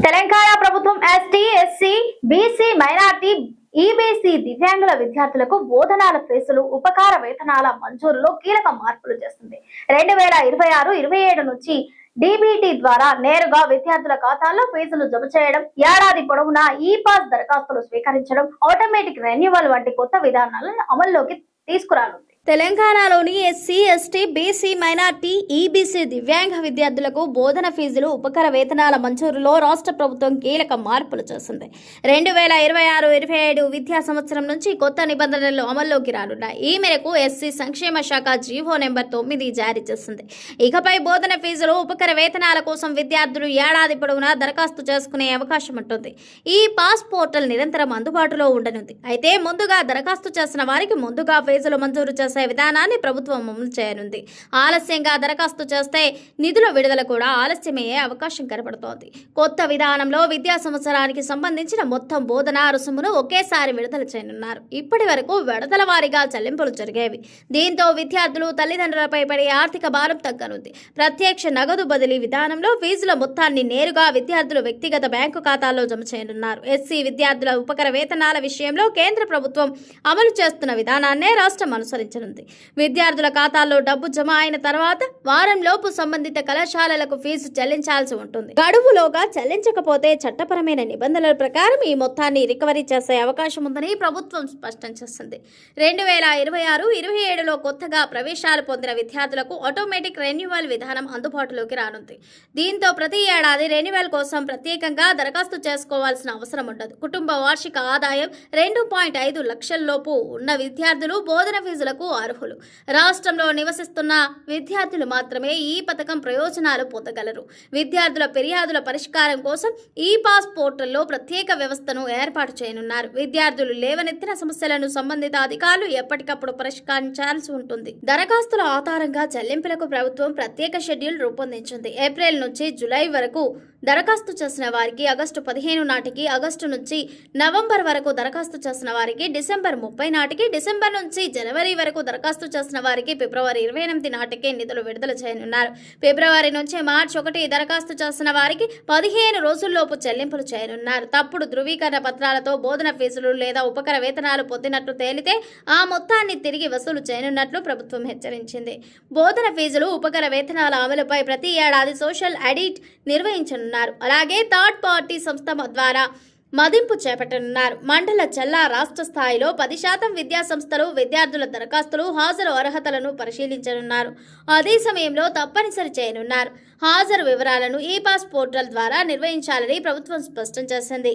తెలంగాణ ప్రభుత్వం ST, SC, BC, minority, EBC దివ్యాంగుల విద్యార్థులకు బోధనాల ఫీజులు, ఉపకార వేతనాల మంజూరులో కీలక మార్పులు చేస్తుంది. 2026-27 నుంచి డీబీటీ ద్వారా నేరుగా విద్యార్థుల ఖాతాల్లో ఫీజులు జమ చేయడం, ఏడాది పొడవునా ఈ-పాస్ దరఖాస్తులు స్వీకరించడం, ఆటోమేటిక్ రెన్యువల్ వంటి కొత్త విధానాలను అమల్లోకి తీసుకురానుంది. తెలంగాణలోని SC, ST, BC, minority, EBC దివ్యాంగ విద్యార్థులకు బోధన ఫీజులు, ఉపకర వేతనాల మంజూరులో రాష్ట్ర ప్రభుత్వం కీలక మార్పులు చేసింది. 2026-27 విద్యా సంవత్సరం నుంచి కొత్త నిబంధనలు అమల్లోకి రానున్నాయి. ఈ మేరకు ఎస్సీ సంక్షేమ శాఖ జీవో నెంబర్ 9 జారీ చేసింది. ఇకపై బోధన ఫీజులు, ఉపకర వేతనాల కోసం విద్యార్థులు ఏడాది పొడవునా దరఖాస్తు చేసుకునే అవకాశం ఉంటుంది. ఈ పాస్ పోర్టల్ నిరంతరం అందుబాటులో ఉండనుంది. అయితే ముందుగా దరఖాస్తు చేసిన వారికి ముందుగా ఫీజులు మంజూరు చేసే విధానాన్ని ప్రభుత్వం అమలు చేయనుంది. ఆలస్యంగా దరఖాస్తు చేస్తే నిధుల విడుదల కూడా ఆలస్యమయ్యే అవకాశం కనబడుతోంది. కొత్త విధానంలో విద్యా సంవత్సరానికి సంబంధించిన మొత్తం బోధనా రుసుమును ఒకేసారి విడుదల చేయనున్నారు. ఇప్పటి వరకు విడతల వారీగా చెల్లింపులు జరిగేవి. దీంతో విద్యార్థులు, తల్లిదండ్రులపై పడే ఆర్థిక భారం తగ్గనుంది. ప్రత్యక్ష నగదు బదిలీ విధానంలో ఫీజుల మొత్తాన్ని నేరుగా విద్యార్థులు వ్యక్తిగత బ్యాంకు ఖాతాల్లో జమ చేయనున్నారు. ఎస్సీ విద్యార్థుల ఉపకర వేతనాల విషయంలో కేంద్ర ప్రభుత్వం అమలు చేస్తున్న విధానాన్నే రాష్ట్రం అనుసరించనుంది. విద్యార్థుల ఖాతాల్లో డబ్బు జమ అయిన తర్వాత వారంలోపు సంబంధిత కళాశాలలకు ఫీజు చెల్లించాల్సి ఉంటుంది. గడువులోగా చెల్లించకపోతే చట్టపరమైన నిబంధనల ప్రకారం ఈ మొత్తాన్ని రికవరీ చేసే అవకాశం ఉందని ప్రభుత్వం స్పష్టం చేసింది. 2026-27లో కొత్తగా ప్రవేశాలు పొందిన విద్యార్థులకు ఆటోమేటిక్ రెన్యువల్ విధానం అందుబాటులోకి రానుంది. దీంతో ప్రతి ఏడాది రెన్యువల్ కోసం ప్రత్యేకంగా దరఖాస్తు చేసుకోవాల్సిన అవసరం ఉండదు. కుటుంబ వార్షిక ఆదాయం 2.5 లక్షల లోపు ఉన్న విద్యార్థులు బోధన ఫీజులకు అర్హులు. రాష్ట్రంలో నివసిస్తున్న విద్యార్థులు మాత్రమే ఈ పథకం ప్రయోజనాలు పొందగలరు. విద్యార్థుల ఫిర్యాదుల పరిష్కారం కోసం ఈ-పాస్ పోర్టల్లో ప్రత్యేక వ్యవస్థను ఏర్పాటు చేయనున్నారు. విద్యార్థులు లేవనెత్తిన సమస్యలను సంబంధిత అధికారులు ఎప్పటికప్పుడు పరిష్కరించాల్సి ఉంటుంది. దరఖాస్తుల ఆధారంగా చెల్లింపులకు ప్రభుత్వం ప్రత్యేక షెడ్యూల్ రూపొందించింది. ఏప్రిల్ నుంచి జూలై వరకు దరఖాస్తు చేసిన వారికి ఆగస్టు 15 నాటికి, ఆగస్టు నుంచి నవంబర్ వరకు దరఖాస్తు చేసిన వారికి డిసెంబర్ 30 నాటికి, డిసెంబర్ నుంచి జనవరి వరకు దరఖాస్తు చేసిన వారికి ఫిబ్రవరి 28 నాటికి నిధులు విడుదల చేయనున్నారు. ఫిబ్రవరి నుంచి మార్చి 1 దరఖాస్తు చేసిన వారికి 15 రోజుల్లోపు చెల్లింపులు చేయనున్నారు. తప్పుడు ధృవీకరణ పత్రాలతో బోధన ఫీజులు లేదా ఉపకర వేతనాలు పొందినట్లు తేలితే ఆ మొత్తాన్ని తిరిగి వసూలు చేయనున్నట్లు ప్రభుత్వం హెచ్చరించింది. బోధన ఫీజులు, ఉపకర వేతనాల అమలుపై ప్రతి ఏడాది సోషల్ ఆడిట్ నిర్వహించనున్నారు. అలాగే థర్డ్ పార్టీ సంస్థ ద్వారా మదింపు చేపట్టనున్నారు. మండల, జిల్లా, రాష్ట్ర స్థాయిలో 10% విద్యా సంస్థలు విద్యార్థుల దరఖాస్తులు, హాజరు అర్హతలను పరిశీలించనున్నారు. అదే సమయంలో తప్పనిసరి చేయనున్నారు. హాజరు వివరాలను ఈ-పాస్ పోర్టల్ ద్వారా నిర్వహించాలని ప్రభుత్వం స్పష్టం చేసింది.